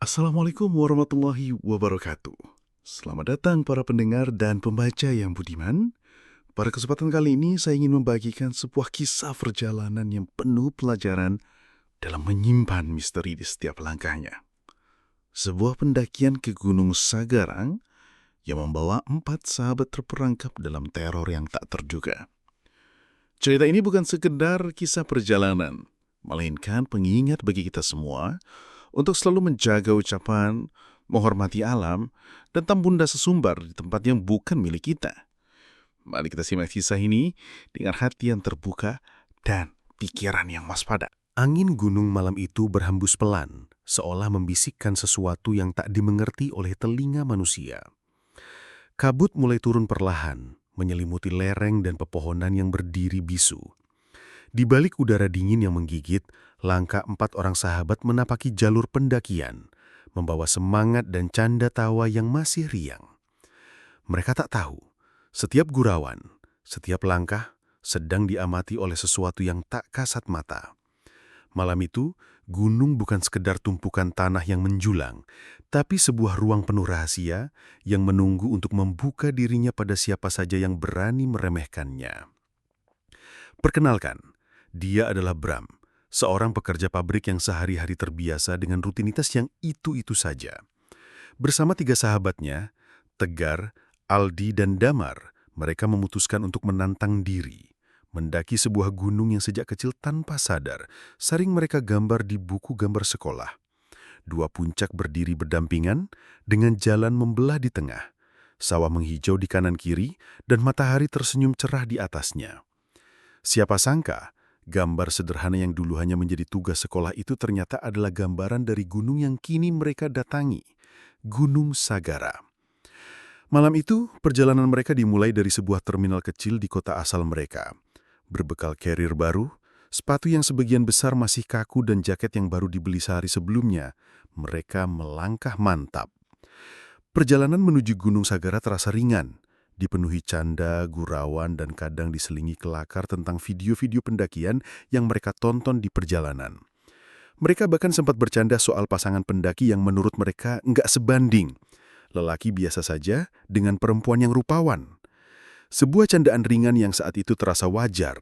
Assalamualaikum warahmatullahi wabarakatuh. Selamat datang para pendengar dan pembaca yang budiman. Pada kesempatan kali ini saya ingin membagikan sebuah kisah perjalanan yang penuh pelajaran dalam menyimpan misteri di setiap langkahnya. Sebuah pendakian ke Gunung Sagarang yang membawa 4 sahabat terperangkap dalam teror yang tak terduga. Cerita ini bukan sekedar kisah perjalanan, melainkan pengingat bagi kita semua untuk selalu menjaga ucapan, menghormati alam, dan tak bunda sesumbar di tempat yang bukan milik kita. Mari kita simak kisah ini dengan hati yang terbuka dan pikiran yang waspada. Angin gunung malam itu berhembus pelan, seolah membisikkan sesuatu yang tak dimengerti oleh telinga manusia. Kabut mulai turun perlahan, menyelimuti lereng dan pepohonan yang berdiri bisu. Di balik udara dingin yang menggigit, langkah 4 orang sahabat menapaki jalur pendakian, membawa semangat dan canda tawa yang masih riang. Mereka tak tahu, setiap gurauan, setiap langkah sedang diamati oleh sesuatu yang tak kasat mata. Malam itu, gunung bukan sekedar tumpukan tanah yang menjulang, tapi sebuah ruang penuh rahasia yang menunggu untuk membuka dirinya pada siapa saja yang berani meremehkannya. Perkenalkan, dia adalah Bram, seorang pekerja pabrik yang sehari-hari terbiasa dengan rutinitas yang itu-itu saja. Bersama 3 sahabatnya, Tegar, Aldi, dan Damar, mereka memutuskan untuk menantang diri, mendaki sebuah gunung yang sejak kecil tanpa sadar sering mereka gambar di buku gambar sekolah. 2 puncak berdiri berdampingan dengan jalan membelah di tengah, sawah menghijau di kanan kiri, dan matahari tersenyum cerah di atasnya. Siapa sangka, gambar sederhana yang dulu hanya menjadi tugas sekolah itu ternyata adalah gambaran dari gunung yang kini mereka datangi, Gunung Sagara. Malam itu, perjalanan mereka dimulai dari sebuah terminal kecil di kota asal mereka. Berbekal carrier baru, sepatu yang sebagian besar masih kaku dan jaket yang baru dibeli sehari sebelumnya, mereka melangkah mantap. Perjalanan menuju Gunung Sagara terasa ringan, dipenuhi canda, gurauan, dan kadang diselingi kelakar tentang video-video pendakian yang mereka tonton di perjalanan. Mereka bahkan sempat bercanda soal pasangan pendaki yang menurut mereka nggak sebanding. Lelaki biasa saja dengan perempuan yang rupawan. Sebuah candaan ringan yang saat itu terasa wajar,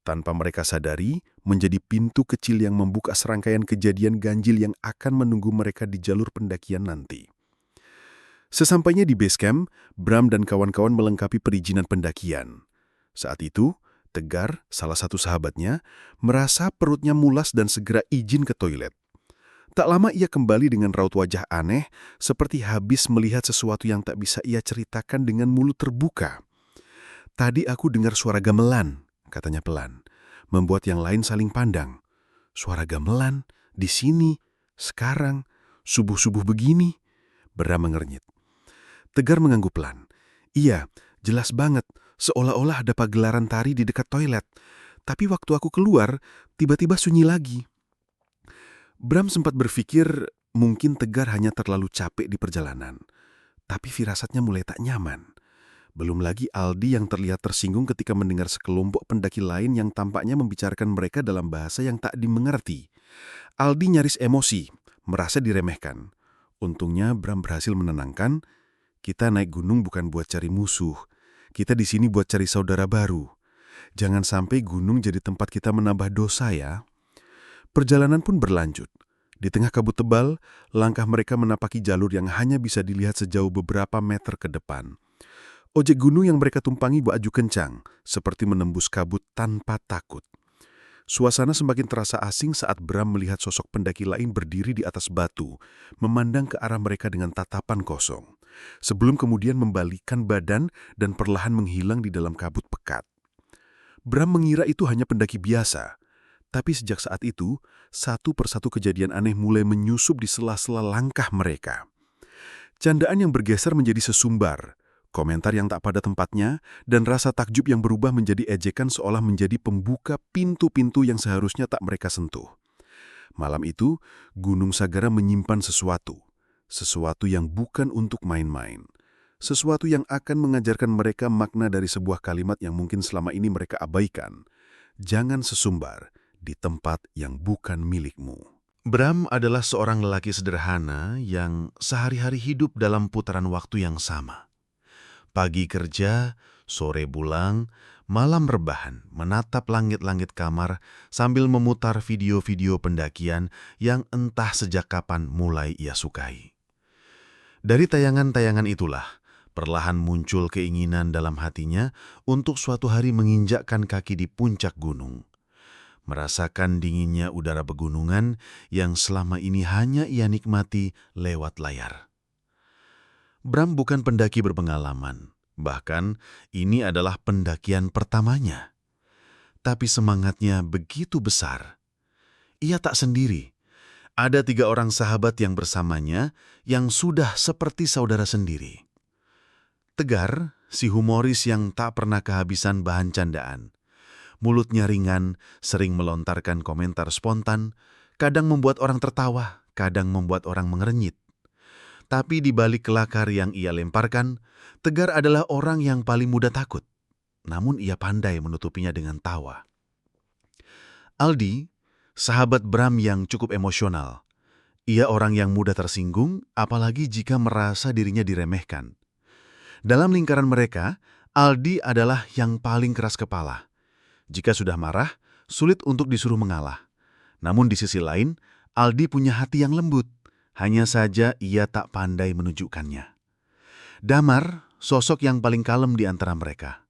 tanpa mereka sadari menjadi pintu kecil yang membuka serangkaian kejadian ganjil yang akan menunggu mereka di jalur pendakian nanti. Sesampainya di base camp, Bram dan kawan-kawan melengkapi perizinan pendakian. Saat itu, Tegar, salah satu sahabatnya, merasa perutnya mulas dan segera izin ke toilet. Tak lama ia kembali dengan raut wajah aneh, seperti habis melihat sesuatu yang tak bisa ia ceritakan dengan mulut terbuka. "Tadi aku dengar suara gamelan," katanya pelan, membuat yang lain saling pandang. "Suara gamelan? Di sini? Sekarang? Subuh-subuh begini?" Bram mengernyit. Tegar mengangguk pelan. "Iya, jelas banget, seolah-olah ada pagelaran tari di dekat toilet. Tapi waktu aku keluar, tiba-tiba sunyi lagi." Bram sempat berpikir mungkin Tegar hanya terlalu capek di perjalanan. Tapi firasatnya mulai tak nyaman. Belum lagi Aldi yang terlihat tersinggung ketika mendengar sekelompok pendaki lain yang tampaknya membicarakan mereka dalam bahasa yang tak dimengerti. Aldi nyaris emosi, merasa diremehkan. Untungnya Bram berhasil menenangkan, "Kita naik gunung bukan buat cari musuh. Kita di sini buat cari saudara baru. Jangan sampai gunung jadi tempat kita menambah dosa ya." Perjalanan pun berlanjut. Di tengah kabut tebal, langkah mereka menapaki jalur yang hanya bisa dilihat sejauh beberapa meter ke depan. Ojek gunung yang mereka tumpangi beraju kencang, seperti menembus kabut tanpa takut. Suasana semakin terasa asing saat Bram melihat sosok pendaki lain berdiri di atas batu, memandang ke arah mereka dengan tatapan kosong, sebelum kemudian membalikkan badan dan perlahan menghilang di dalam kabut pekat. Bram mengira itu hanya pendaki biasa, tapi sejak saat itu, satu persatu kejadian aneh mulai menyusup di sela-sela langkah mereka. Candaan yang bergeser menjadi sesumbar, komentar yang tak pada tempatnya, dan rasa takjub yang berubah menjadi ejekan seolah menjadi pembuka pintu-pintu yang seharusnya tak mereka sentuh. Malam itu, Gunung Sagara menyimpan sesuatu yang bukan untuk main-main. Sesuatu yang akan mengajarkan mereka makna dari sebuah kalimat yang mungkin selama ini mereka abaikan. Jangan sesumbar di tempat yang bukan milikmu. Bram adalah seorang lelaki sederhana yang sehari-hari hidup dalam putaran waktu yang sama. Pagi kerja, sore pulang, malam rebahan, menatap langit-langit kamar sambil memutar video-video pendakian yang entah sejak kapan mulai ia sukai. Dari tayangan-tayangan itulah, perlahan muncul keinginan dalam hatinya untuk suatu hari menginjakkan kaki di puncak gunung. Merasakan dinginnya udara pegunungan yang selama ini hanya ia nikmati lewat layar. Bram bukan pendaki berpengalaman, bahkan ini adalah pendakian pertamanya. Tapi semangatnya begitu besar. Ia tak sendiri. Ada 3 orang sahabat yang bersamanya yang sudah seperti saudara sendiri. Tegar, si humoris yang tak pernah kehabisan bahan candaan. Mulutnya ringan, sering melontarkan komentar spontan, kadang membuat orang tertawa, kadang membuat orang mengernyit. Tapi di balik kelakar yang ia lemparkan, Tegar adalah orang yang paling mudah takut. Namun ia pandai menutupinya dengan tawa. Aldi, sahabat Bram yang cukup emosional. Ia orang yang mudah tersinggung, apalagi jika merasa dirinya diremehkan. Dalam lingkaran mereka, Aldi adalah yang paling keras kepala. Jika sudah marah, sulit untuk disuruh mengalah. Namun di sisi lain, Aldi punya hati yang lembut. Hanya saja ia tak pandai menunjukkannya. Damar, sosok yang paling kalem di antara mereka.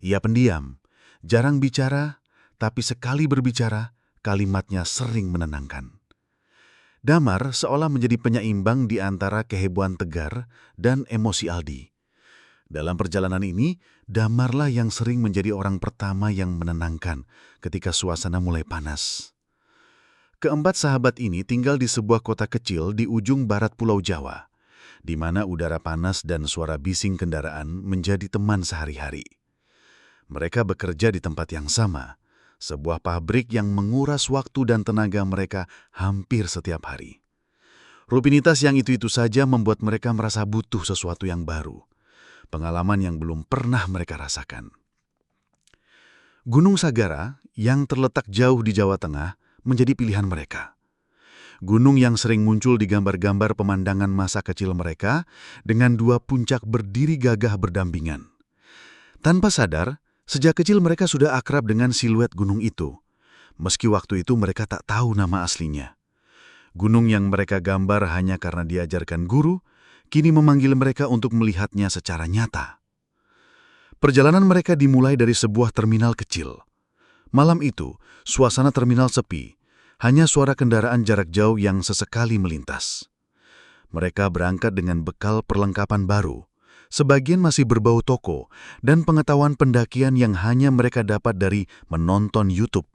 Ia pendiam, jarang bicara, tapi sekali berbicara, kalimatnya sering menenangkan. Damar seolah menjadi penyeimbang di antara kehebohan Tegar dan emosi Aldi. Dalam perjalanan ini, Damarlah yang sering menjadi orang pertama yang menenangkan ketika suasana mulai panas. Keempat sahabat ini tinggal di sebuah kota kecil di ujung barat Pulau Jawa, di mana udara panas dan suara bising kendaraan menjadi teman sehari-hari. Mereka bekerja di tempat yang sama, sebuah pabrik yang menguras waktu dan tenaga mereka hampir setiap hari. Rutinitas yang itu-itu saja membuat mereka merasa butuh sesuatu yang baru. Pengalaman yang belum pernah mereka rasakan. Gunung Sagara yang terletak jauh di Jawa Tengah menjadi pilihan mereka. Gunung yang sering muncul di gambar-gambar pemandangan masa kecil mereka dengan 2 puncak berdiri gagah berdampingan. Tanpa sadar, sejak kecil mereka sudah akrab dengan siluet gunung itu. Meski waktu itu mereka tak tahu nama aslinya. Gunung yang mereka gambar hanya karena diajarkan guru, kini memanggil mereka untuk melihatnya secara nyata. Perjalanan mereka dimulai dari sebuah terminal kecil. Malam itu, suasana terminal sepi, hanya suara kendaraan jarak jauh yang sesekali melintas. Mereka berangkat dengan bekal perlengkapan baru, sebagian masih berbau toko, dan pengetahuan pendakian yang hanya mereka dapat dari menonton YouTube.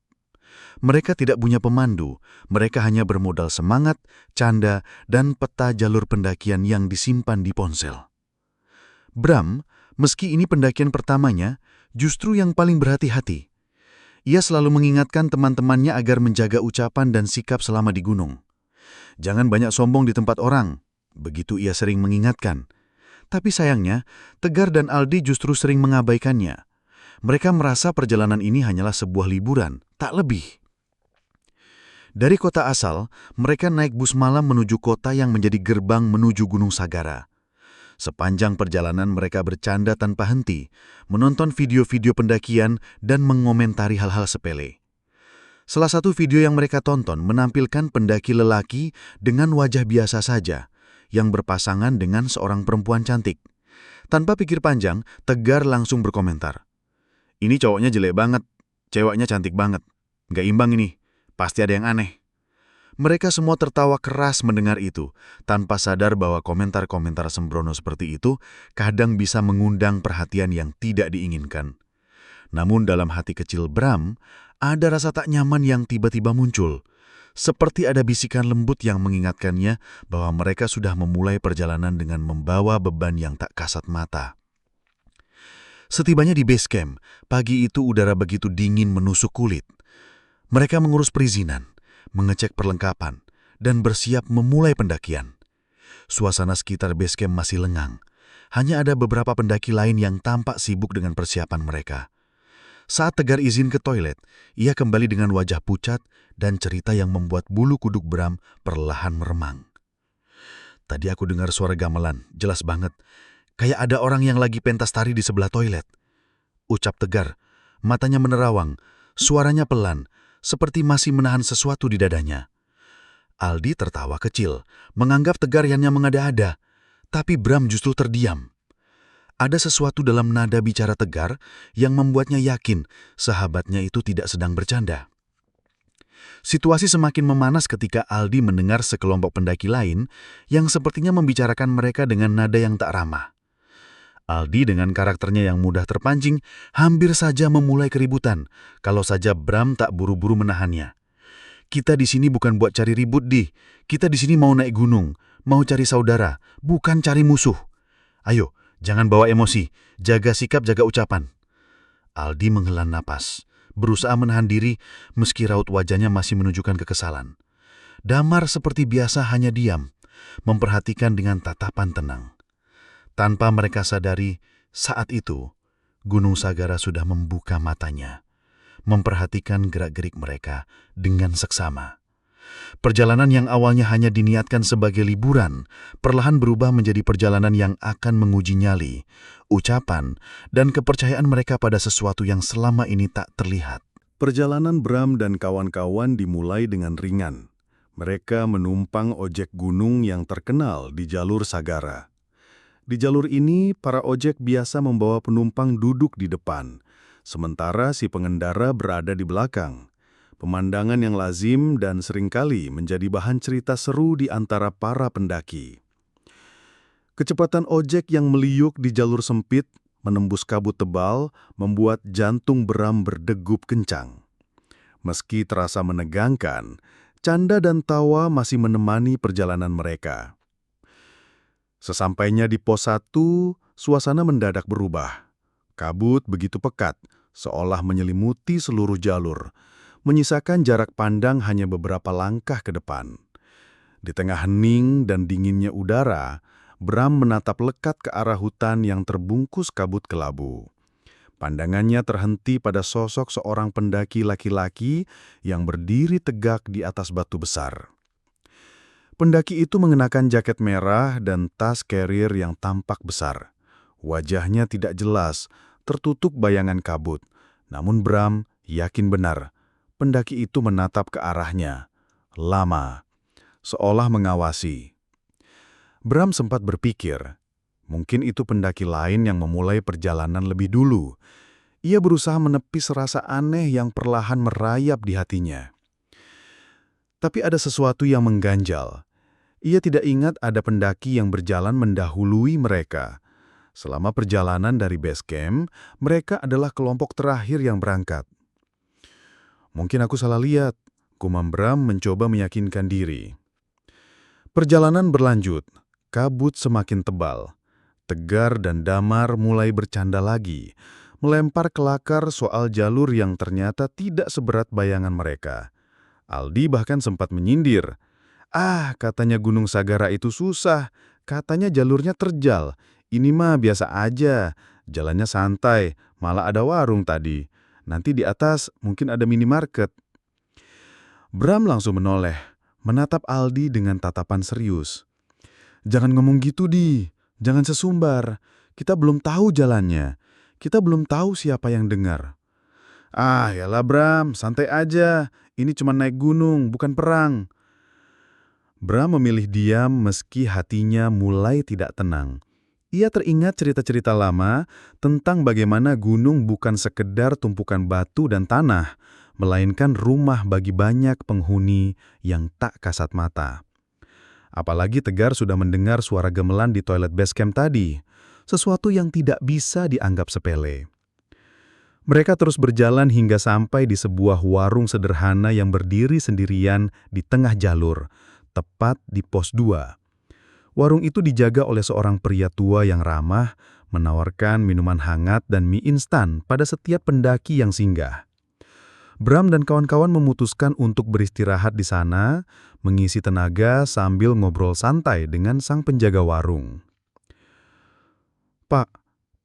Mereka tidak punya pemandu, mereka hanya bermodal semangat, canda, dan peta jalur pendakian yang disimpan di ponsel. Bram, meski ini pendakian pertamanya, justru yang paling berhati-hati. Ia selalu mengingatkan teman-temannya agar menjaga ucapan dan sikap selama di gunung. Jangan banyak sombong di tempat orang, begitu ia sering mengingatkan. Tapi sayangnya, Tegar dan Aldi justru sering mengabaikannya. Mereka merasa perjalanan ini hanyalah sebuah liburan, tak lebih. Dari kota asal, mereka naik bus malam menuju kota yang menjadi gerbang menuju Gunung Sagara. Sepanjang perjalanan mereka bercanda tanpa henti, menonton video-video pendakian dan mengomentari hal-hal sepele. Salah satu video yang mereka tonton menampilkan pendaki lelaki dengan wajah biasa saja, yang berpasangan dengan seorang perempuan cantik. Tanpa pikir panjang, Tegar langsung berkomentar. Ini cowoknya jelek banget, ceweknya cantik banget. Nggak imbang ini, pasti ada yang aneh. Mereka semua tertawa keras mendengar itu, tanpa sadar bahwa komentar-komentar sembrono seperti itu kadang bisa mengundang perhatian yang tidak diinginkan. Namun dalam hati kecil Bram, ada rasa tak nyaman yang tiba-tiba muncul. Seperti ada bisikan lembut yang mengingatkannya bahwa mereka sudah memulai perjalanan dengan membawa beban yang tak kasat mata. Setibanya di base camp, pagi itu udara begitu dingin menusuk kulit. Mereka mengurus perizinan, mengecek perlengkapan, dan bersiap memulai pendakian. Suasana sekitar base camp masih lengang. Hanya ada beberapa pendaki lain yang tampak sibuk dengan persiapan mereka. Saat Tegar izin ke toilet, ia kembali dengan wajah pucat dan cerita yang membuat bulu kuduk Bram perlahan meremang. Tadi aku dengar suara gamelan, jelas banget. Kayak ada orang yang lagi pentas tari di sebelah toilet. Ucap Tegar, matanya menerawang, suaranya pelan, seperti masih menahan sesuatu di dadanya. Aldi tertawa kecil, menganggap Tegar hanya mengada-ada, tapi Bram justru terdiam. Ada sesuatu dalam nada bicara Tegar yang membuatnya yakin sahabatnya itu tidak sedang bercanda. Situasi semakin memanas ketika Aldi mendengar sekelompok pendaki lain yang sepertinya membicarakan mereka dengan nada yang tak ramah. Aldi dengan karakternya yang mudah terpancing hampir saja memulai keributan kalau saja Bram tak buru-buru menahannya. Kita di sini bukan buat cari ribut, Di. Kita di sini mau naik gunung, mau cari saudara, bukan cari musuh. Ayo, jangan bawa emosi, jaga sikap, jaga ucapan. Aldi menghela napas, berusaha menahan diri meski raut wajahnya masih menunjukkan kekesalan. Damar seperti biasa hanya diam, memperhatikan dengan tatapan tenang. Tanpa mereka sadari, saat itu, Gunung Sagara sudah membuka matanya, memperhatikan gerak-gerik mereka dengan seksama. Perjalanan yang awalnya hanya diniatkan sebagai liburan, perlahan berubah menjadi perjalanan yang akan menguji nyali, ucapan, dan kepercayaan mereka pada sesuatu yang selama ini tak terlihat. Perjalanan Bram dan kawan-kawan dimulai dengan ringan. Mereka menumpang ojek gunung yang terkenal di jalur Sagara. Di jalur ini, para ojek biasa membawa penumpang duduk di depan, sementara si pengendara berada di belakang. Pemandangan yang lazim dan seringkali menjadi bahan cerita seru di antara para pendaki. Kecepatan ojek yang meliuk di jalur sempit, menembus kabut tebal, membuat jantung Bram berdegup kencang. Meski terasa menegangkan, canda dan tawa masih menemani perjalanan mereka. Sesampainya di pos 1, suasana mendadak berubah. Kabut begitu pekat, seolah menyelimuti seluruh jalur, menyisakan jarak pandang hanya beberapa langkah ke depan. Di tengah hening dan dinginnya udara, Bram menatap lekat ke arah hutan yang terbungkus kabut kelabu. Pandangannya terhenti pada sosok seorang pendaki laki-laki yang berdiri tegak di atas batu besar. Pendaki itu mengenakan jaket merah dan tas carrier yang tampak besar. Wajahnya tidak jelas, tertutup bayangan kabut. Namun Bram yakin benar, pendaki itu menatap ke arahnya. Lama, seolah mengawasi. Bram sempat berpikir, mungkin itu pendaki lain yang memulai perjalanan lebih dulu. Ia berusaha menepis rasa aneh yang perlahan merayap di hatinya. Tapi ada sesuatu yang mengganjal. Ia tidak ingat ada pendaki yang berjalan mendahului mereka. Selama perjalanan dari base camp, mereka adalah kelompok terakhir yang berangkat. Mungkin aku salah lihat, gumam Bram mencoba meyakinkan diri. Perjalanan berlanjut, kabut semakin tebal. Tegar dan Damar mulai bercanda lagi, melempar kelakar soal jalur yang ternyata tidak seberat bayangan mereka. Aldi bahkan sempat menyindir. Katanya Gunung Sagara itu susah, katanya jalurnya terjal. Ini mah biasa aja, jalannya santai, malah ada warung tadi. Nanti di atas mungkin ada minimarket. Bram langsung menoleh, menatap Aldi dengan tatapan serius. Jangan ngomong gitu, Di. Jangan sesumbar. Kita belum tahu jalannya. Kita belum tahu siapa yang dengar. Yalah Bram, santai aja. Ini cuma naik gunung, bukan perang. Bram memilih diam meski hatinya mulai tidak tenang. Ia teringat cerita-cerita lama tentang bagaimana gunung bukan sekedar tumpukan batu dan tanah, melainkan rumah bagi banyak penghuni yang tak kasat mata. Apalagi Tegar sudah mendengar suara gamelan di toilet base camp tadi, sesuatu yang tidak bisa dianggap sepele. Mereka terus berjalan hingga sampai di sebuah warung sederhana yang berdiri sendirian di tengah jalur, tepat di pos 2. Warung itu dijaga oleh seorang pria tua yang ramah, menawarkan minuman hangat dan mie instan pada setiap pendaki yang singgah. Bram dan kawan-kawan memutuskan untuk beristirahat di sana, mengisi tenaga sambil ngobrol santai dengan sang penjaga warung. Pak,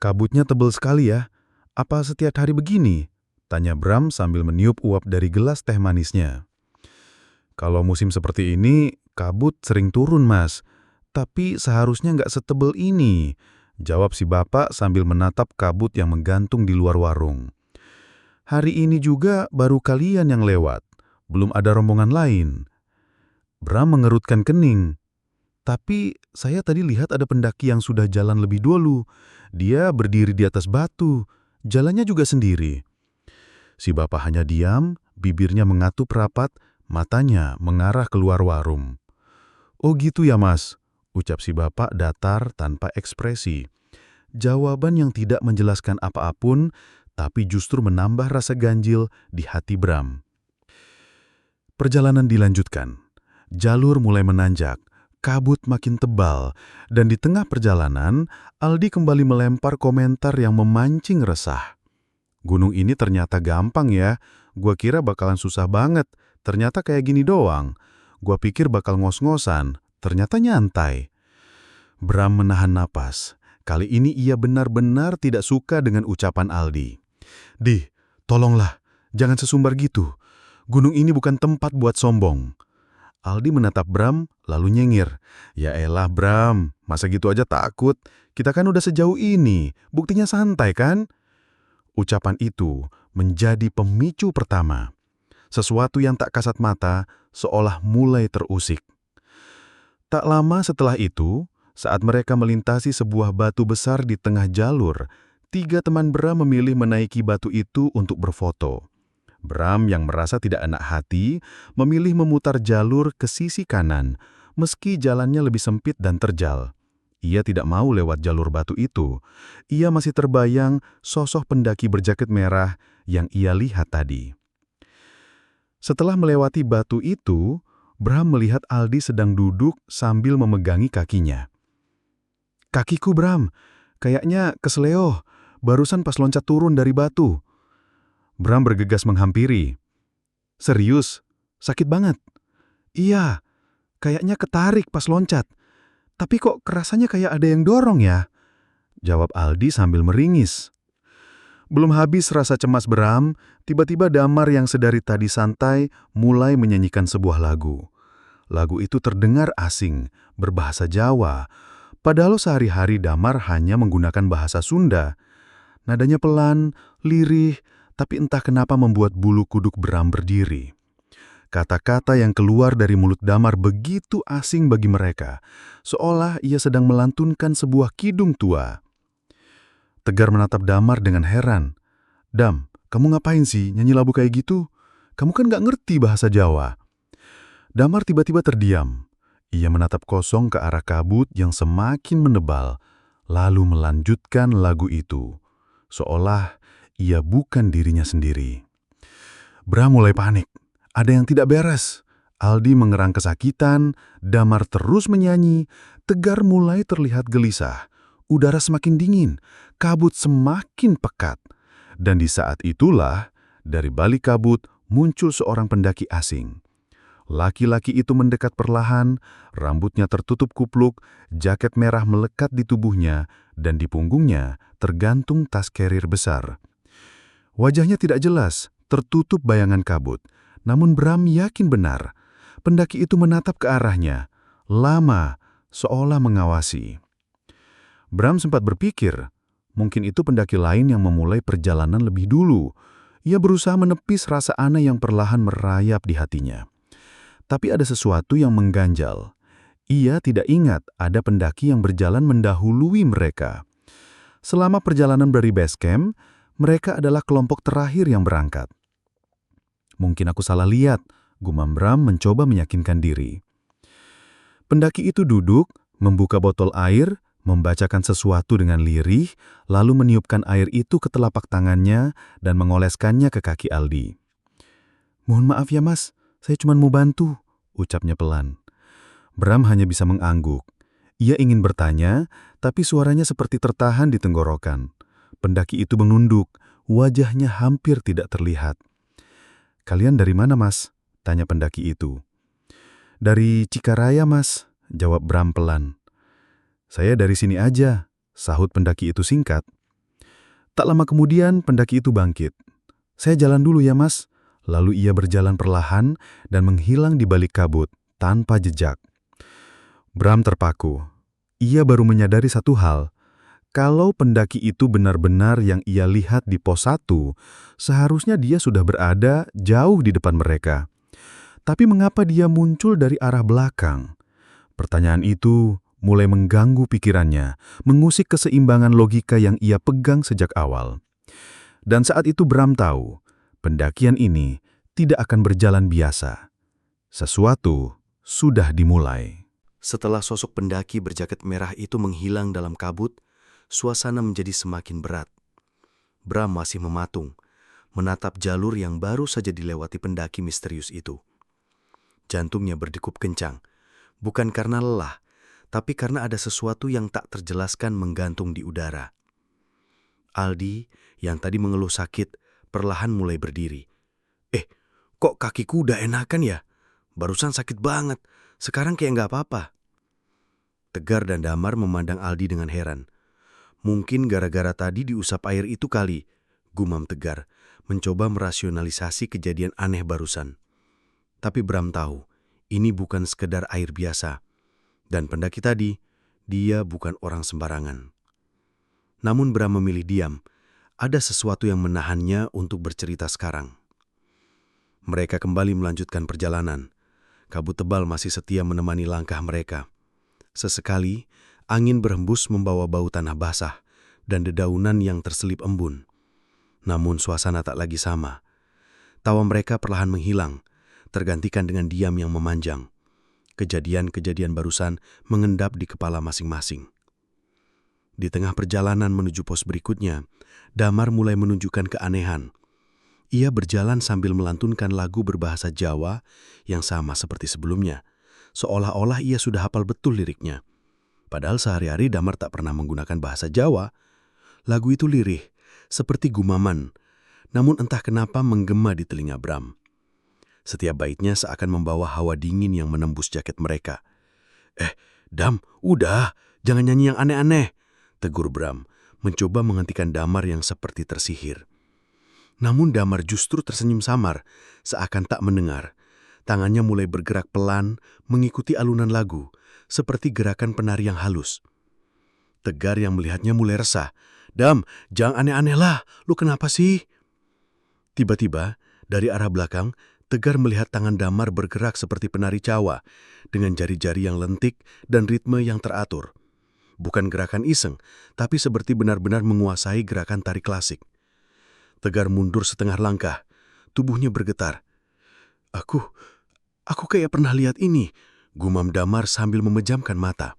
kabutnya tebal sekali ya. Apa setiap hari begini? Tanya Bram sambil meniup uap dari gelas teh manisnya. Kalau musim seperti ini, kabut sering turun, Mas. Tapi seharusnya nggak setebel ini, jawab si bapak sambil menatap kabut yang menggantung di luar warung. Hari ini juga baru kalian yang lewat, belum ada rombongan lain. Bram mengerutkan kening. Tapi saya tadi lihat ada pendaki yang sudah jalan lebih dulu. Dia berdiri di atas batu, jalannya juga sendiri. Si bapak hanya diam, bibirnya mengatup rapat, matanya mengarah keluar warung. Oh gitu ya Mas, ucap si bapak datar tanpa ekspresi. Jawaban yang tidak menjelaskan apa-apun, tapi justru menambah rasa ganjil di hati Bram. Perjalanan dilanjutkan. Jalur mulai menanjak, kabut makin tebal, dan di tengah perjalanan, Aldi kembali melempar komentar yang memancing resah. Gunung ini ternyata gampang ya, gua kira bakalan susah banget, ternyata kayak gini doang. Gua pikir bakal ngos-ngosan, ternyata nyantai. Bram menahan napas. Kali ini ia benar-benar tidak suka dengan ucapan Aldi. Di, tolonglah, jangan sesumbar gitu. Gunung ini bukan tempat buat sombong. Aldi menatap Bram, lalu nyengir. Ya elah Bram, masa gitu aja takut? Kita kan udah sejauh ini, buktinya santai kan? Ucapan itu menjadi pemicu pertama. Sesuatu yang tak kasat mata seolah mulai terusik. Tak lama setelah itu, saat mereka melintasi sebuah batu besar di tengah jalur, 3 teman Bram memilih menaiki batu itu untuk berfoto. Bram yang merasa tidak enak hati, memilih memutar jalur ke sisi kanan, meski jalannya lebih sempit dan terjal. Ia tidak mau lewat jalur batu itu. Ia masih terbayang sosok pendaki berjaket merah yang ia lihat tadi. Setelah melewati batu itu, Bram melihat Aldi sedang duduk sambil memegangi kakinya. Kakiku Bram, kayaknya keseleo, barusan pas loncat turun dari batu. Bram bergegas menghampiri. Serius? Sakit banget? Iya, kayaknya ketarik pas loncat. Tapi kok kerasanya kayak ada yang dorong ya? Jawab Aldi sambil meringis. Belum habis rasa cemas Bram, tiba-tiba Damar yang sedari tadi santai mulai menyanyikan sebuah lagu. Lagu itu terdengar asing, berbahasa Jawa. Padahal sehari-hari Damar hanya menggunakan bahasa Sunda. Nadanya pelan, lirih, tapi entah kenapa membuat bulu kuduk Bram berdiri. Kata-kata yang keluar dari mulut Damar begitu asing bagi mereka, seolah ia sedang melantunkan sebuah kidung tua. Tegar menatap Damar dengan heran. Dam, kamu ngapain sih nyanyi lagu kayak gitu? Kamu kan gak ngerti bahasa Jawa. Damar tiba-tiba terdiam. Ia menatap kosong ke arah kabut yang semakin menebal, lalu melanjutkan lagu itu, seolah ia bukan dirinya sendiri. Bram mulai panik. Ada yang tidak beres. Aldi mengerang kesakitan, Damar terus menyanyi, Tegar mulai terlihat gelisah. Udara semakin dingin, kabut semakin pekat. Dan di saat itulah, dari balik kabut muncul seorang pendaki asing. Laki-laki itu mendekat perlahan, rambutnya tertutup kupluk, jaket merah melekat di tubuhnya, dan di punggungnya tergantung tas carrier besar. Wajahnya tidak jelas, tertutup bayangan kabut. Namun Bram yakin benar. Pendaki itu menatap ke arahnya. Lama, seolah mengawasi. Bram sempat berpikir, mungkin itu pendaki lain yang memulai perjalanan lebih dulu. Ia berusaha menepis rasa aneh yang perlahan merayap di hatinya. Tapi ada sesuatu yang mengganjal. Ia tidak ingat ada pendaki yang berjalan mendahului mereka. Selama perjalanan dari base camp, mereka adalah kelompok terakhir yang berangkat. Mungkin aku salah lihat, gumam Bram mencoba meyakinkan diri. Pendaki itu duduk, membuka botol air, membacakan sesuatu dengan lirih, lalu meniupkan air itu ke telapak tangannya dan mengoleskannya ke kaki Aldi. Mohon maaf ya Mas, saya cuma mau bantu, ucapnya pelan. Bram hanya bisa mengangguk. Ia ingin bertanya, tapi suaranya seperti tertahan di tenggorokan. Pendaki itu menunduk, wajahnya hampir tidak terlihat. Kalian dari mana, Mas? Tanya pendaki itu. Dari Cikaraya, Mas, jawab Bram pelan. Saya dari sini aja, sahut pendaki itu singkat. Tak lama kemudian pendaki itu bangkit. Saya jalan dulu ya, Mas. Lalu ia berjalan perlahan dan menghilang di balik kabut tanpa jejak. Bram terpaku. Ia baru menyadari satu hal. Kalau pendaki itu benar-benar yang ia lihat di pos 1, seharusnya dia sudah berada jauh di depan mereka. Tapi mengapa dia muncul dari arah belakang? Pertanyaan itu mulai mengganggu pikirannya, mengusik keseimbangan logika yang ia pegang sejak awal. Dan saat itu Bram tahu, pendakian ini tidak akan berjalan biasa. Sesuatu sudah dimulai. Setelah sosok pendaki berjaket merah itu menghilang dalam kabut, suasana menjadi semakin berat. Bram masih mematung, menatap jalur yang baru saja dilewati pendaki misterius itu. Jantungnya berdegup kencang, bukan karena lelah, tapi karena ada sesuatu yang tak terjelaskan menggantung di udara. Aldi, yang tadi mengeluh sakit, perlahan mulai berdiri. Kok kakiku udah enakan ya? Barusan sakit banget, sekarang kayak nggak apa-apa. Tegar dan Damar memandang Aldi dengan heran. Mungkin gara-gara tadi diusap air itu kali, gumam Tegar, mencoba merasionalisasi kejadian aneh barusan. Tapi Bram tahu, ini bukan sekedar air biasa. Dan pendaki tadi, dia bukan orang sembarangan. Namun Bram memilih diam. Ada sesuatu yang menahannya untuk bercerita sekarang. Mereka kembali melanjutkan perjalanan. Kabut tebal masih setia menemani langkah mereka. Sesekali, angin berhembus membawa bau tanah basah dan dedaunan yang terselip embun. Namun suasana tak lagi sama. Tawa mereka perlahan menghilang, tergantikan dengan diam yang memanjang. Kejadian-kejadian barusan mengendap di kepala masing-masing. Di tengah perjalanan menuju pos berikutnya, Damar mulai menunjukkan keanehan. Ia berjalan sambil melantunkan lagu berbahasa Jawa yang sama seperti sebelumnya, seolah-olah ia sudah hafal betul liriknya. Padahal sehari-hari Damar tak pernah menggunakan bahasa Jawa. Lagu itu lirih, seperti gumaman, namun entah kenapa menggema di telinga Bram. Setiap baitnya seakan membawa hawa dingin yang menembus jaket mereka. Dam, udah, jangan nyanyi yang aneh-aneh, tegur Bram, mencoba menghentikan Damar yang seperti tersihir. Namun Damar justru tersenyum samar, seakan tak mendengar. Tangannya mulai bergerak pelan, mengikuti alunan lagu, seperti gerakan penari yang halus. Tegar yang melihatnya mulai resah. Dam, jangan aneh-aneh lah, lu kenapa sih? Tiba-tiba, dari arah belakang, Tegar melihat tangan Damar bergerak seperti penari cawa, dengan jari-jari yang lentik dan ritme yang teratur. Bukan gerakan iseng, tapi seperti benar-benar menguasai gerakan tari klasik. Tegar mundur setengah langkah, tubuhnya bergetar. Aku kayak pernah lihat ini, gumam Damar sambil memejamkan mata.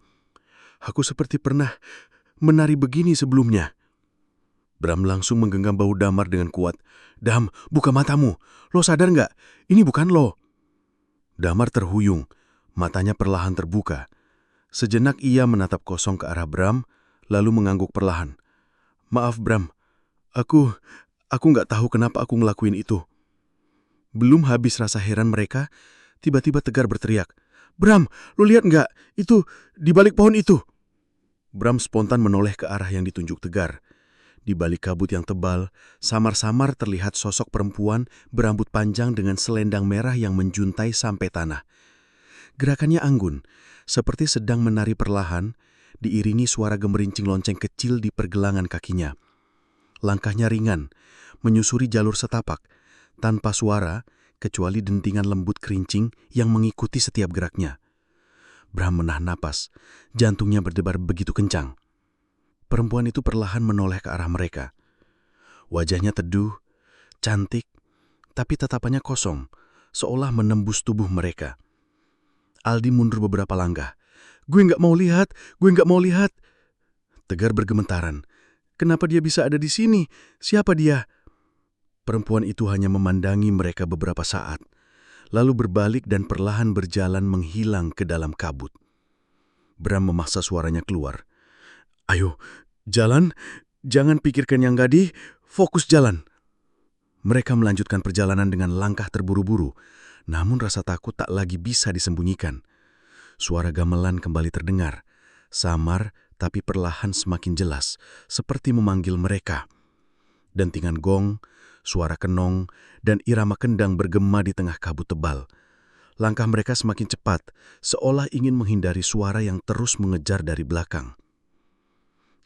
Aku seperti pernah menari begini sebelumnya. Bram langsung menggenggam bahu Damar dengan kuat. Dam, buka matamu. Lo sadar nggak? Ini bukan lo. Damar terhuyung, matanya perlahan terbuka. Sejenak ia menatap kosong ke arah Bram, lalu mengangguk perlahan. Maaf Bram, aku nggak tahu kenapa aku ngelakuin itu. Belum habis rasa heran mereka, tiba-tiba Tegar berteriak. Bram, lo lihat nggak? Itu di balik pohon itu. Bram spontan menoleh ke arah yang ditunjuk Tegar. Di balik kabut yang tebal, samar-samar terlihat sosok perempuan berambut panjang dengan selendang merah yang menjuntai sampai tanah. Gerakannya anggun, seperti sedang menari perlahan, diiringi suara gemerincing lonceng kecil di pergelangan kakinya. Langkahnya ringan, menyusuri jalur setapak, tanpa suara, kecuali dentingan lembut kerincing yang mengikuti setiap geraknya. Bram menahan napas, jantungnya berdebar begitu kencang. Perempuan itu perlahan menoleh ke arah mereka. Wajahnya teduh, cantik, tapi tatapannya kosong, seolah menembus tubuh mereka. Aldi mundur beberapa langkah. Gue nggak mau lihat, gue nggak mau lihat. Tegar bergemetaran. Kenapa dia bisa ada di sini? Siapa dia? Perempuan itu hanya memandangi mereka beberapa saat, lalu berbalik dan perlahan berjalan menghilang ke dalam kabut. Bram memaksa suaranya keluar. Ayo, jalan, jangan pikirkan yang gadi, fokus jalan. Mereka melanjutkan perjalanan dengan langkah terburu-buru, namun rasa takut tak lagi bisa disembunyikan. Suara gamelan kembali terdengar, samar tapi perlahan semakin jelas, seperti memanggil mereka. Dentingan gong, Suara kenong dan irama kendang bergema di tengah kabut tebal. Langkah mereka semakin cepat, seolah ingin menghindari suara yang terus mengejar dari belakang.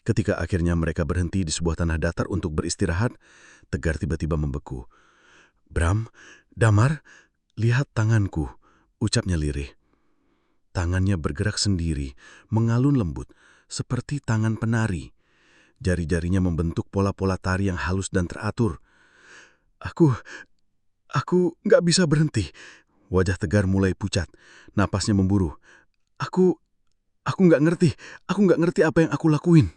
Ketika akhirnya mereka berhenti di sebuah tanah datar untuk beristirahat, Tegar tiba-tiba membeku. "Bram, Damar, lihat tanganku," ucapnya lirih. Tangannya bergerak sendiri, mengalun lembut, seperti tangan penari. Jari-jarinya membentuk pola-pola tari yang halus dan teratur. Aku nggak bisa berhenti." Wajah Tegar mulai pucat, napasnya memburu. Aku nggak ngerti. Aku nggak ngerti apa yang aku lakuin."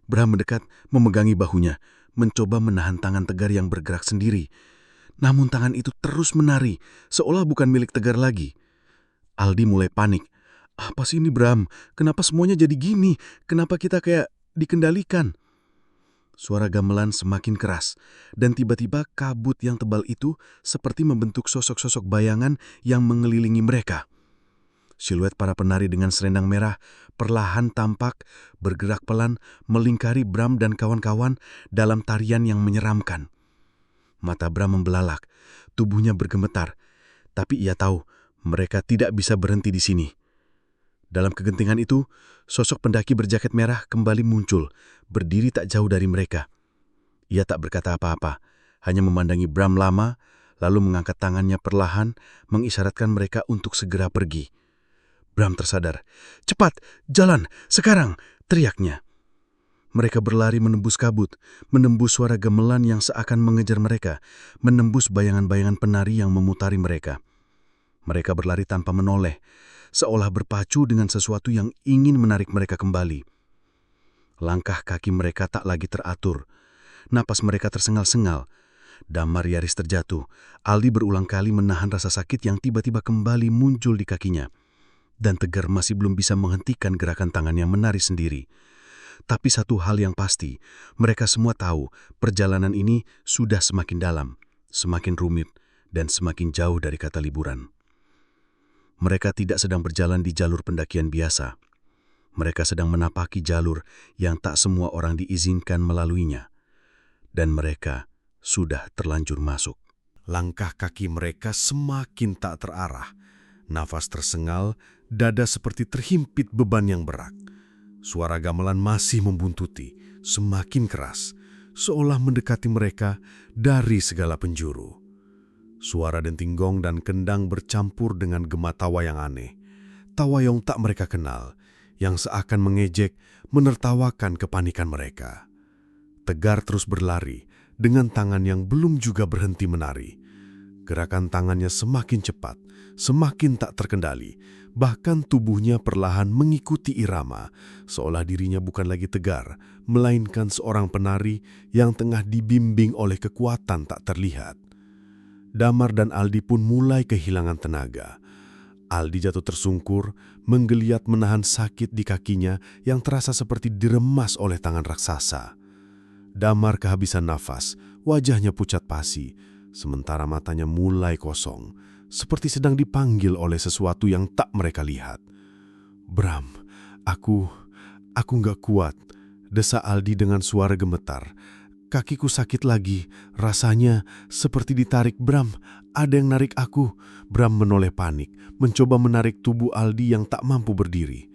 Bram mendekat, memegangi bahunya, mencoba menahan tangan Tegar yang bergerak sendiri. Namun tangan itu terus menari, seolah bukan milik Tegar lagi. Aldi mulai panik. "Apa sih ini, Bram? Kenapa semuanya jadi gini? Kenapa kita kayak dikendalikan?" Suara gamelan semakin keras, dan tiba-tiba kabut yang tebal itu seperti membentuk sosok-sosok bayangan yang mengelilingi mereka. Siluet para penari dengan selendang merah perlahan tampak, bergerak pelan, melingkari Bram dan kawan-kawan dalam tarian yang menyeramkan. Mata Bram membelalak, tubuhnya bergemetar, tapi ia tahu mereka tidak bisa berhenti di sini. Dalam kegentingan itu, sosok pendaki berjaket merah kembali muncul, berdiri tak jauh dari mereka. Ia tak berkata apa-apa, hanya memandangi Bram lama, lalu mengangkat tangannya perlahan, mengisyaratkan mereka untuk segera pergi. Bram tersadar. "Cepat, jalan, sekarang!" teriaknya. Mereka berlari menembus kabut, menembus suara gamelan yang seakan mengejar mereka, menembus bayangan-bayangan penari yang memutari mereka. Mereka berlari tanpa menoleh, seolah berpacu dengan sesuatu yang ingin menarik mereka kembali. Langkah kaki mereka tak lagi teratur. Napas mereka tersengal-sengal. Damar nyaris terjatuh. Aldi berulang kali menahan rasa sakit yang tiba-tiba kembali muncul di kakinya. Dan Tegar masih belum bisa menghentikan gerakan tangannya menari sendiri. Tapi satu hal yang pasti, mereka semua tahu perjalanan ini sudah semakin dalam, semakin rumit, dan semakin jauh dari kata liburan. Mereka tidak sedang berjalan di jalur pendakian biasa. Mereka sedang menapaki jalur yang tak semua orang diizinkan melaluinya. Dan mereka sudah terlanjur masuk. Langkah kaki mereka semakin tak terarah. Nafas tersengal, dada seperti terhimpit beban yang berat. Suara gamelan masih membuntuti, semakin keras, seolah mendekati mereka dari segala penjuru. Suara denting gong dan kendang bercampur dengan gema tawa yang aneh. Tawa yang tak mereka kenal, yang seakan mengejek, menertawakan kepanikan mereka. Tegar terus berlari, dengan tangan yang belum juga berhenti menari. Gerakan tangannya semakin cepat, semakin tak terkendali, bahkan tubuhnya perlahan mengikuti irama, seolah dirinya bukan lagi Tegar, melainkan seorang penari yang tengah dibimbing oleh kekuatan tak terlihat. Damar dan Aldi pun mulai kehilangan tenaga. Aldi jatuh tersungkur, menggeliat menahan sakit di kakinya yang terasa seperti diremas oleh tangan raksasa. Damar kehabisan nafas, wajahnya pucat pasi, sementara matanya mulai kosong, seperti sedang dipanggil oleh sesuatu yang tak mereka lihat. "Bram, aku nggak kuat," desa Aldi dengan suara gemetar. "Kakiku sakit lagi, rasanya seperti ditarik." "Bram, ada yang narik aku." Bram menoleh panik, mencoba menarik tubuh Aldi yang tak mampu berdiri.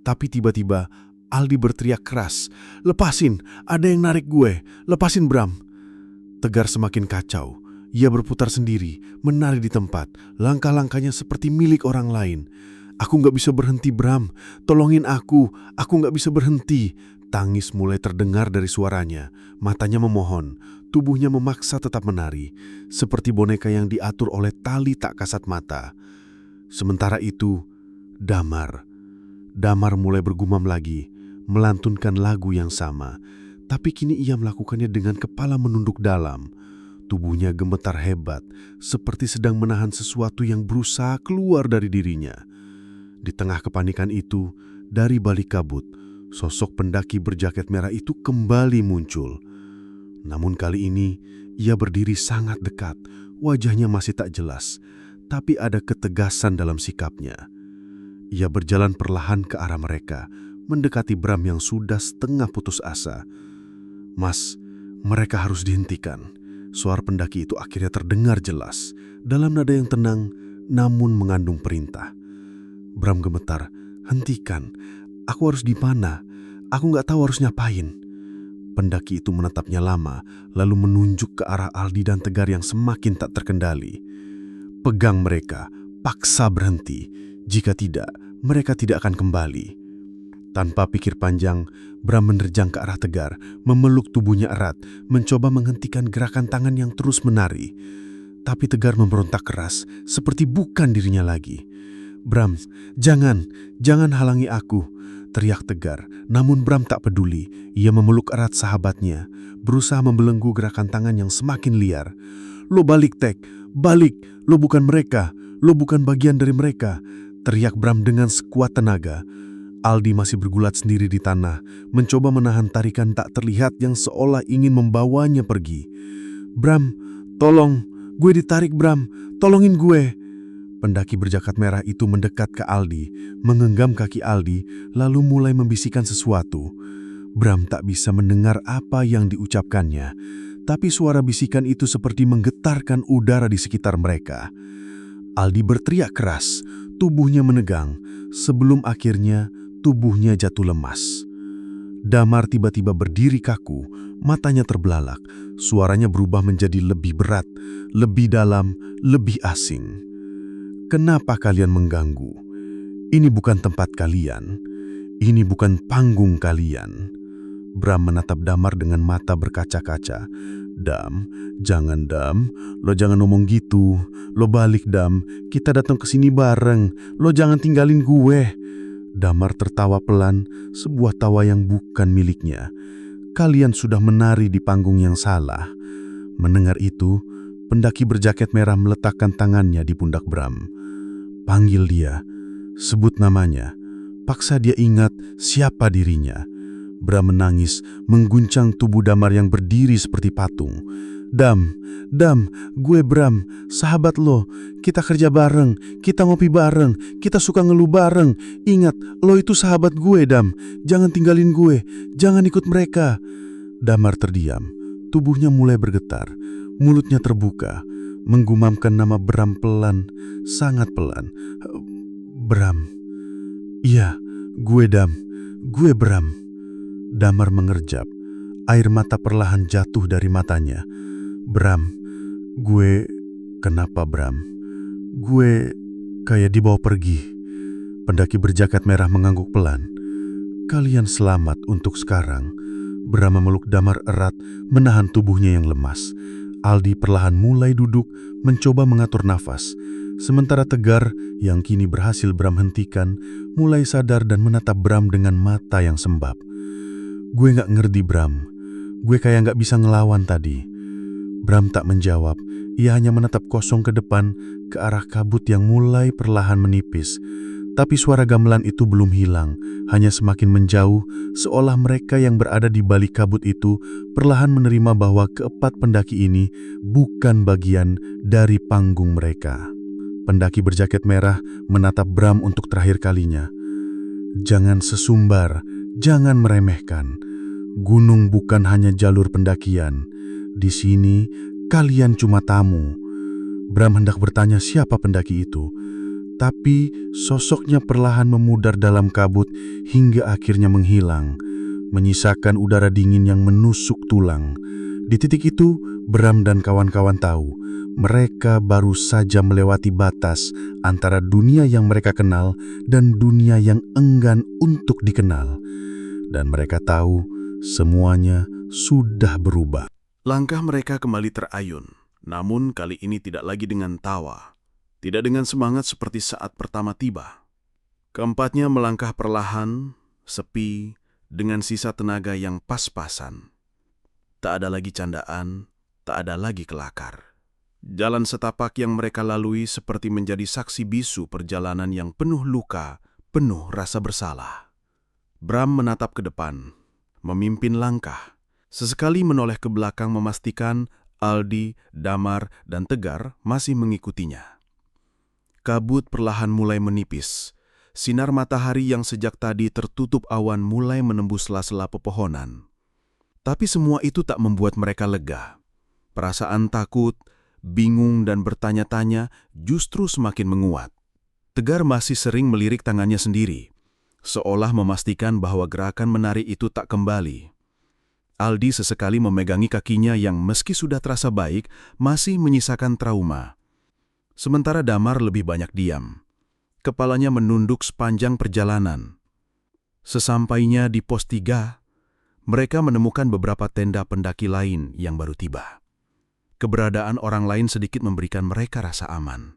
Tapi tiba-tiba Aldi berteriak keras, "Lepasin, ada yang narik gue, lepasin Bram." Tegar semakin kacau, ia berputar sendiri, menari di tempat, langkah-langkahnya seperti milik orang lain. "Aku nggak bisa berhenti Bram, tolongin aku nggak bisa berhenti." Tangis mulai terdengar dari suaranya, matanya memohon, tubuhnya memaksa tetap menari, seperti boneka yang diatur oleh tali tak kasat mata. Sementara itu, Damar mulai bergumam lagi, melantunkan lagu yang sama, tapi kini ia melakukannya dengan kepala menunduk dalam. Tubuhnya gemetar hebat, seperti sedang menahan sesuatu yang berusaha keluar dari dirinya. Di tengah kepanikan itu, dari balik kabut, sosok pendaki berjaket merah itu kembali muncul. Namun kali ini, ia berdiri sangat dekat, wajahnya masih tak jelas, tapi ada ketegasan dalam sikapnya. Ia berjalan perlahan ke arah mereka, mendekati Bram yang sudah setengah putus asa. "Mas, mereka harus dihentikan. suara pendaki itu akhirnya terdengar jelas, dalam nada yang tenang namun mengandung perintah. Bram gemetar. "Hentikan, aku harus di mana? Aku nggak tahu harus ngapain." Pendaki itu menatapnya lama, lalu menunjuk ke arah Aldi dan Tegar yang semakin tak terkendali. "Pegang mereka, paksa berhenti. Jika tidak, mereka tidak akan kembali." Tanpa pikir panjang, Bram menerjang ke arah Tegar, memeluk tubuhnya erat, mencoba menghentikan gerakan tangan yang terus menari. Tapi Tegar memberontak keras, seperti bukan dirinya lagi. "Bram, jangan halangi aku," teriak Tegar. Namun Bram tak peduli. Ia memeluk erat sahabatnya, berusaha membelenggu gerakan tangan yang semakin liar. "Lo balik, Tek, balik. Lo bukan mereka, lo bukan bagian dari mereka," teriak Bram dengan sekuat tenaga. Aldi masih bergulat sendiri di tanah, mencoba menahan tarikan tak terlihat yang seolah ingin membawanya pergi. "Bram, tolong, gue ditarik Bram, tolongin gue." Pendaki berjaket merah itu mendekat ke Aldi, menggenggam kaki Aldi, lalu mulai membisikkan sesuatu. Bram tak bisa mendengar apa yang diucapkannya, tapi suara bisikan itu seperti menggetarkan udara di sekitar mereka. Aldi berteriak keras, tubuhnya menegang, sebelum akhirnya tubuhnya jatuh lemas. Damar tiba-tiba berdiri kaku, matanya terbelalak, suaranya berubah menjadi lebih berat, lebih dalam, lebih asing. "Kenapa kalian mengganggu? Ini bukan tempat kalian. Ini bukan panggung kalian." Bram menatap Damar dengan mata berkaca-kaca. "Dam, jangan Dam, lo jangan ngomong gitu. Lo balik Dam, kita datang ke sini bareng. Lo jangan tinggalin gue." Damar tertawa pelan, sebuah tawa yang bukan miliknya. "Kalian sudah menari di panggung yang salah." Mendengar itu, pendaki berjaket merah meletakkan tangannya di pundak Bram. "Panggil dia, sebut namanya, paksa dia ingat siapa dirinya." Bram menangis, mengguncang tubuh Damar yang berdiri seperti patung. Dam, gue Bram, sahabat lo. Kita kerja bareng, kita ngopi bareng, kita suka ngeluh bareng. Ingat, lo itu sahabat gue, Dam. Jangan tinggalin gue, jangan ikut mereka." Damar terdiam, tubuhnya mulai bergetar, mulutnya terbuka, menggumamkan nama Bram pelan, sangat pelan. "Bram, iya, gue Dam, gue Bram." Damar mengerjap, air mata perlahan jatuh dari matanya. "Bram, gue, kenapa Bram? Gue kayak dibawa pergi." Pendaki berjaket merah mengangguk pelan. "Kalian selamat untuk sekarang." Bram memeluk Damar erat, menahan tubuhnya yang lemas. Aldi perlahan mulai duduk, mencoba mengatur nafas. Sementara Tegar, yang kini berhasil Bram hentikan, mulai sadar dan menatap Bram dengan mata yang sembab. "Gue gak ngerti Bram, gue kayak gak bisa ngelawan tadi." Bram tak menjawab, ia hanya menatap kosong ke depan, ke arah kabut yang mulai perlahan menipis. Tapi suara gamelan itu belum hilang, hanya semakin menjauh, seolah mereka yang berada di balik kabut itu perlahan menerima bahwa keempat pendaki ini bukan bagian dari panggung mereka. Pendaki berjaket merah menatap Bram untuk terakhir kalinya. "Jangan sesumbar, jangan meremehkan. Gunung bukan hanya jalur pendakian. Di sini, kalian cuma tamu." Bram hendak bertanya siapa pendaki itu, tapi sosoknya perlahan memudar dalam kabut hingga akhirnya menghilang, menyisakan udara dingin yang menusuk tulang. Di titik itu, Bram dan kawan-kawan tahu, mereka baru saja melewati batas antara dunia yang mereka kenal dan dunia yang enggan untuk dikenal. Dan mereka tahu, semuanya sudah berubah. Langkah mereka kembali terayun, namun kali ini tidak lagi dengan tawa, tidak dengan semangat seperti saat pertama tiba. Keempatnya melangkah perlahan, sepi, dengan sisa tenaga yang pas-pasan. Tak ada lagi candaan, tak ada lagi kelakar. Jalan setapak yang mereka lalui seperti menjadi saksi bisu perjalanan yang penuh luka, penuh rasa bersalah. Bram menatap ke depan, memimpin langkah. Sesekali menoleh ke belakang memastikan Aldi, Damar, dan Tegar masih mengikutinya. Kabut perlahan mulai menipis. Sinar matahari yang sejak tadi tertutup awan mulai menembus sela-sela pepohonan. Tapi semua itu tak membuat mereka lega. Perasaan takut, bingung, dan bertanya-tanya justru semakin menguat. Tegar masih sering melirik tangannya sendiri, seolah memastikan bahwa gerakan menari itu tak kembali. Aldi sesekali memegangi kakinya yang meski sudah terasa baik, masih menyisakan trauma. Sementara Damar lebih banyak diam. Kepalanya menunduk sepanjang perjalanan. Sesampainya di pos 3, mereka menemukan beberapa tenda pendaki lain yang baru tiba. Keberadaan orang lain sedikit memberikan mereka rasa aman.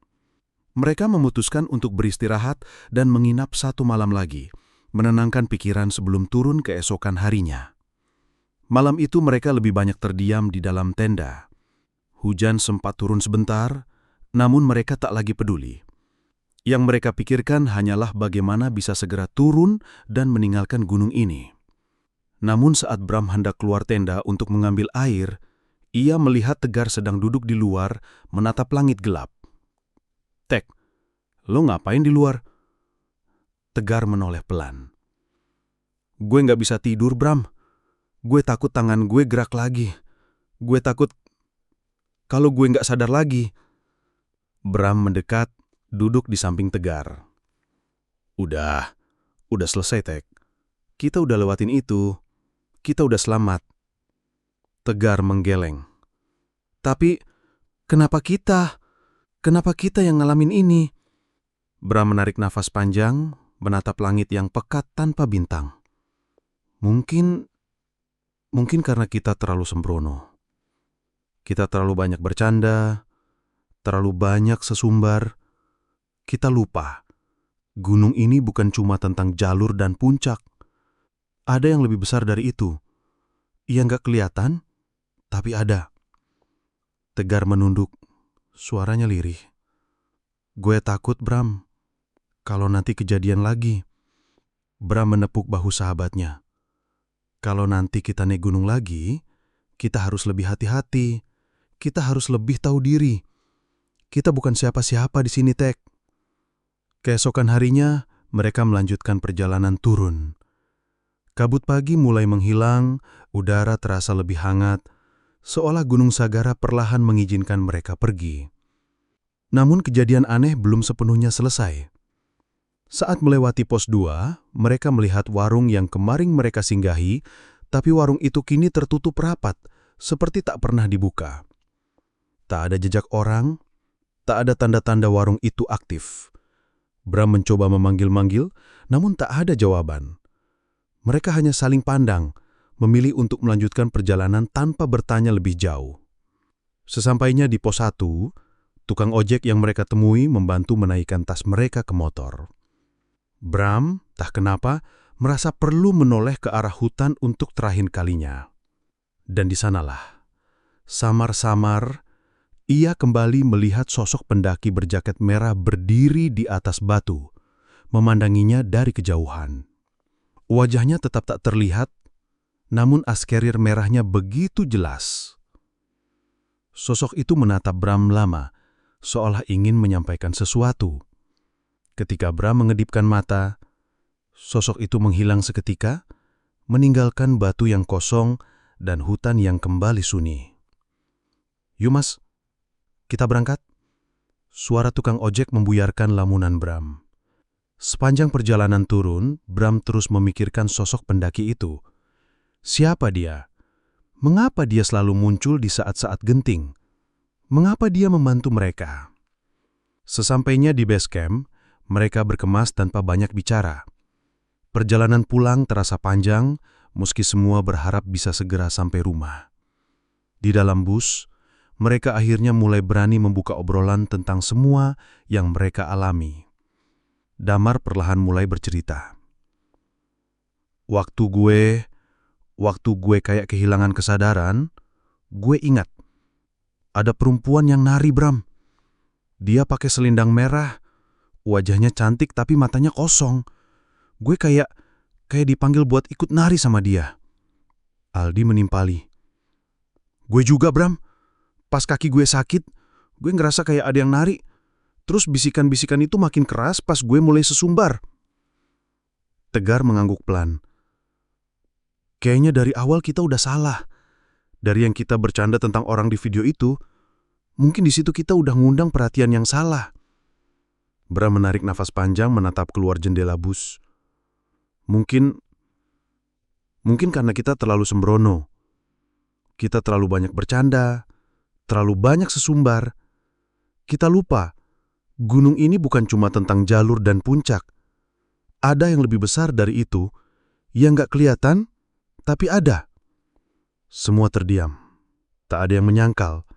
Mereka memutuskan untuk beristirahat dan menginap 1 malam lagi, menenangkan pikiran sebelum turun keesokan harinya. Malam itu mereka lebih banyak terdiam di dalam tenda. Hujan sempat turun sebentar, namun mereka tak lagi peduli. Yang mereka pikirkan hanyalah bagaimana bisa segera turun dan meninggalkan gunung ini. Namun saat Bram hendak keluar tenda untuk mengambil air, ia melihat Tegar sedang duduk di luar menatap langit gelap. "Tek, lo ngapain di luar?" Tegar menoleh pelan. "Gue nggak bisa tidur, Bram. Gue takut tangan gue gerak lagi. Gue takut kalau gue nggak sadar lagi." Bram mendekat, duduk di samping Tegar. Udah selesai, Tek. Kita udah lewatin itu. Kita udah selamat." Tegar menggeleng. "Tapi, kenapa kita? Kenapa kita yang ngalamin ini?" Bram menarik nafas panjang, menatap langit yang pekat tanpa bintang. Mungkin karena kita terlalu sembrono. Kita terlalu banyak bercanda, terlalu banyak sesumbar. Kita lupa, gunung ini bukan cuma tentang jalur dan puncak. Ada yang lebih besar dari itu. Ia nggak kelihatan, tapi ada. Tegar menunduk, suaranya lirih. "Gue takut, Bram, kalau nanti kejadian lagi." Bram menepuk bahu sahabatnya. "Kalau nanti kita naik gunung lagi, kita harus lebih hati-hati. Kita harus lebih tahu diri. Kita bukan siapa-siapa di sini, Tek." Keesokan harinya, mereka melanjutkan perjalanan turun. Kabut pagi mulai menghilang, udara terasa lebih hangat, seolah Gunung Sagara perlahan mengizinkan mereka pergi. Namun kejadian aneh belum sepenuhnya selesai. Saat melewati pos 2, mereka melihat warung yang kemarin mereka singgahi, tapi warung itu kini tertutup rapat, seperti tak pernah dibuka. Tak ada jejak orang, tak ada tanda-tanda warung itu aktif. Bram mencoba memanggil-manggil, namun tak ada jawaban. Mereka hanya saling pandang, memilih untuk melanjutkan perjalanan tanpa bertanya lebih jauh. Sesampainya di pos 1, tukang ojek yang mereka temui membantu menaikkan tas mereka ke motor. Bram, tak kenapa, merasa perlu menoleh ke arah hutan untuk terakhir kalinya. Dan di sanalah, samar-samar, ia kembali melihat sosok pendaki berjaket merah berdiri di atas batu, memandanginya dari kejauhan. Wajahnya tetap tak terlihat, namun askerir merahnya begitu jelas. Sosok itu menatap Bram lama, seolah ingin menyampaikan sesuatu. Ketika Bram mengedipkan mata, sosok itu menghilang seketika, meninggalkan batu yang kosong dan hutan yang kembali sunyi. "Yuk Mas, kita berangkat." Suara tukang ojek membuyarkan lamunan Bram. Sepanjang perjalanan turun, Bram terus memikirkan sosok pendaki itu. Siapa dia? Mengapa dia selalu muncul di saat-saat genting? Mengapa dia membantu mereka? Sesampainya di base camp, mereka berkemas tanpa banyak bicara. Perjalanan pulang terasa panjang, meski semua berharap bisa segera sampai rumah. Di dalam bus, mereka akhirnya mulai berani membuka obrolan tentang semua yang mereka alami. Damar perlahan mulai bercerita. Waktu gue kayak kehilangan kesadaran, gue ingat. Ada perempuan yang nari, Bram. Dia pakai selendang merah, wajahnya cantik tapi matanya kosong. Gue kayak dipanggil buat ikut nari sama dia. Aldi menimpali. Gue juga, Bram. Pas kaki gue sakit, gue ngerasa kayak ada yang nari. Terus bisikan-bisikan itu makin keras pas gue mulai sesumbar. Tegar mengangguk pelan. Kayaknya dari awal kita udah salah. Dari yang kita bercanda tentang orang di video itu, mungkin di situ kita udah ngundang perhatian yang salah. Bram menarik nafas panjang menatap keluar jendela bus. Mungkin karena kita terlalu sembrono. Kita terlalu banyak bercanda, terlalu banyak sesumbar. Kita lupa, gunung ini bukan cuma tentang jalur dan puncak. Ada yang lebih besar dari itu, yang gak kelihatan, tapi ada. Semua terdiam. Tak ada yang menyangkal.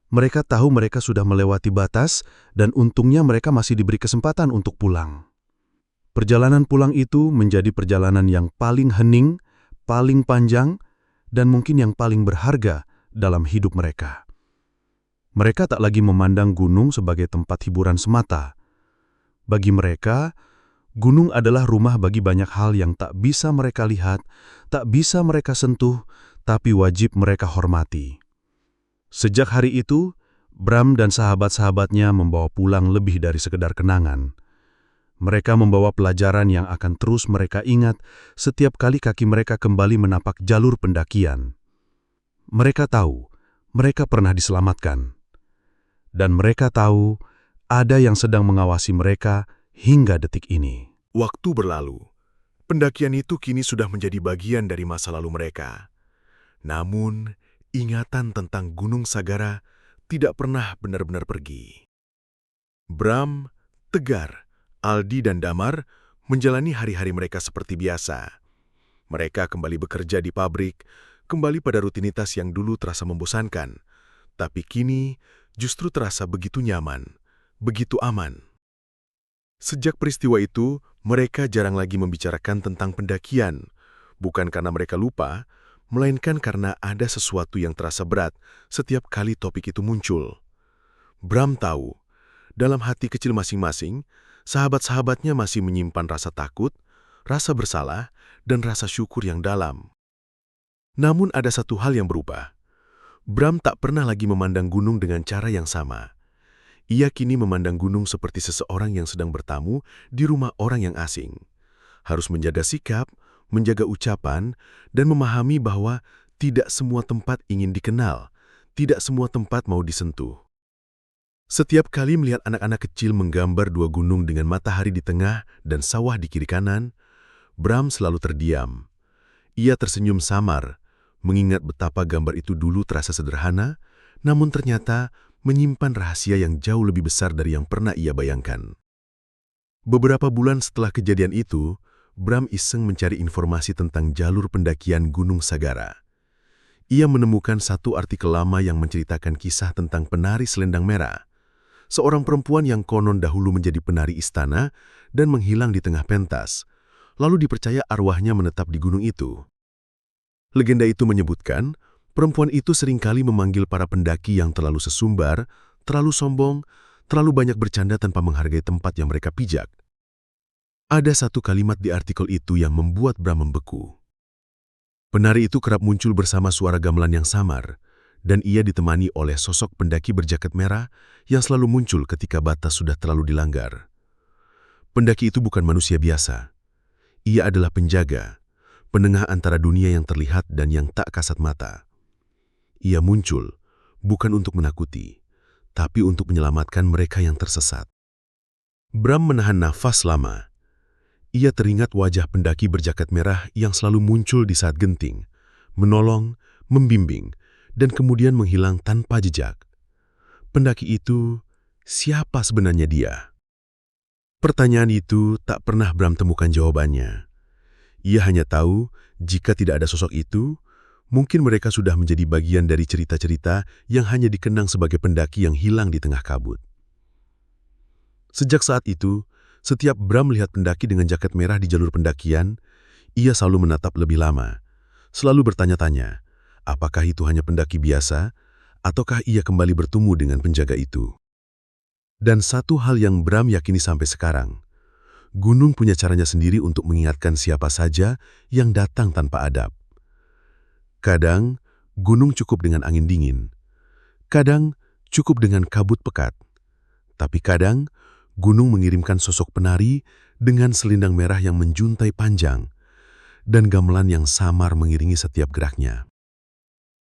Mereka tahu mereka sudah melewati batas dan untungnya mereka masih diberi kesempatan untuk pulang. Perjalanan pulang itu menjadi perjalanan yang paling hening, paling panjang, dan mungkin yang paling berharga dalam hidup mereka. Mereka tak lagi memandang gunung sebagai tempat hiburan semata. Bagi mereka, gunung adalah rumah bagi banyak hal yang tak bisa mereka lihat, tak bisa mereka sentuh, tapi wajib mereka hormati. Sejak hari itu, Bram dan sahabat-sahabatnya membawa pulang lebih dari sekedar kenangan. Mereka membawa pelajaran yang akan terus mereka ingat setiap kali kaki mereka kembali menapak jalur pendakian. Mereka tahu, mereka pernah diselamatkan. Dan mereka tahu, ada yang sedang mengawasi mereka hingga detik ini. Waktu berlalu. Pendakian itu kini sudah menjadi bagian dari masa lalu mereka. Namun, ingatan tentang Gunung Sagara tidak pernah benar-benar pergi. Bram, Tegar, Aldi dan Damar menjalani hari-hari mereka seperti biasa. Mereka kembali bekerja di pabrik, kembali pada rutinitas yang dulu terasa membosankan, tapi kini justru terasa begitu nyaman, begitu aman. Sejak peristiwa itu, mereka jarang lagi membicarakan tentang pendakian, bukan karena mereka lupa, melainkan karena ada sesuatu yang terasa berat setiap kali topik itu muncul. Bram tahu, dalam hati kecil masing-masing, sahabat-sahabatnya masih menyimpan rasa takut, rasa bersalah, dan rasa syukur yang dalam. Namun ada satu hal yang berubah. Bram tak pernah lagi memandang gunung dengan cara yang sama. Ia kini memandang gunung seperti seseorang yang sedang bertamu di rumah orang yang asing. Harus menjaga sikap, menjaga ucapan, dan memahami bahwa tidak semua tempat ingin dikenal, tidak semua tempat mau disentuh. Setiap kali melihat anak-anak kecil menggambar dua gunung dengan matahari di tengah dan sawah di kiri kanan, Bram selalu terdiam. Ia tersenyum samar, mengingat betapa gambar itu dulu terasa sederhana, namun ternyata menyimpan rahasia yang jauh lebih besar dari yang pernah ia bayangkan. Beberapa bulan setelah kejadian itu, Bram iseng mencari informasi tentang jalur pendakian Gunung Sagara. Ia menemukan satu artikel lama yang menceritakan kisah tentang penari selendang merah, seorang perempuan yang konon dahulu menjadi penari istana dan menghilang di tengah pentas, lalu dipercaya arwahnya menetap di gunung itu. Legenda itu menyebutkan, perempuan itu seringkali memanggil para pendaki yang terlalu sesumbar, terlalu sombong, terlalu banyak bercanda tanpa menghargai tempat yang mereka pijak. Ada satu kalimat di artikel itu yang membuat Bram membeku. Penari itu kerap muncul bersama suara gamelan yang samar, dan ia ditemani oleh sosok pendaki berjaket merah yang selalu muncul ketika batas sudah terlalu dilanggar. Pendaki itu bukan manusia biasa. Ia adalah penjaga, penengah antara dunia yang terlihat dan yang tak kasat mata. Ia muncul bukan untuk menakuti, tapi untuk menyelamatkan mereka yang tersesat. Bram menahan nafas lama. Ia teringat wajah pendaki berjaket merah yang selalu muncul di saat genting, menolong, membimbing, dan kemudian menghilang tanpa jejak. Pendaki itu, siapa sebenarnya dia? Pertanyaan itu tak pernah Bram temukan jawabannya. Ia hanya tahu, jika tidak ada sosok itu, mungkin mereka sudah menjadi bagian dari cerita-cerita yang hanya dikenang sebagai pendaki yang hilang di tengah kabut. Sejak saat itu, setiap Bram melihat pendaki dengan jaket merah di jalur pendakian, ia selalu menatap lebih lama, selalu bertanya-tanya, apakah itu hanya pendaki biasa, ataukah ia kembali bertemu dengan penjaga itu. Dan satu hal yang Bram yakini sampai sekarang, gunung punya caranya sendiri untuk mengingatkan siapa saja yang datang tanpa adab. Kadang, gunung cukup dengan angin dingin. Kadang, cukup dengan kabut pekat. Tapi kadang, gunung mengirimkan sosok penari dengan selendang merah yang menjuntai panjang dan gamelan yang samar mengiringi setiap geraknya.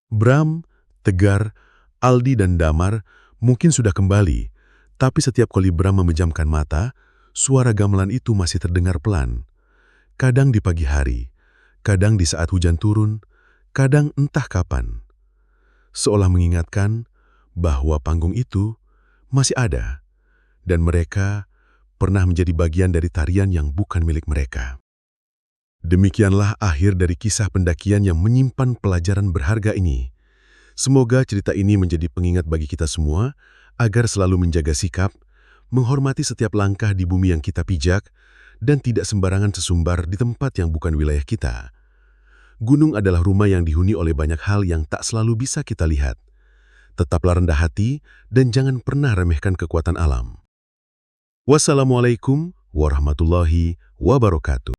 Bram, Tegar, Aldi dan Damar mungkin sudah kembali, tapi setiap kali Bram memejamkan mata, suara gamelan itu masih terdengar pelan. Kadang di pagi hari, kadang di saat hujan turun, kadang entah kapan. Seolah mengingatkan bahwa panggung itu masih ada, dan mereka pernah menjadi bagian dari tarian yang bukan milik mereka. Demikianlah akhir dari kisah pendakian yang menyimpan pelajaran berharga ini. Semoga cerita ini menjadi pengingat bagi kita semua agar selalu menjaga sikap, menghormati setiap langkah di bumi yang kita pijak, dan tidak sembarangan sesumbar di tempat yang bukan wilayah kita. Gunung adalah rumah yang dihuni oleh banyak hal yang tak selalu bisa kita lihat. Tetaplah rendah hati dan jangan pernah remehkan kekuatan alam. Wassalamualaikum warahmatullahi wabarakatuh.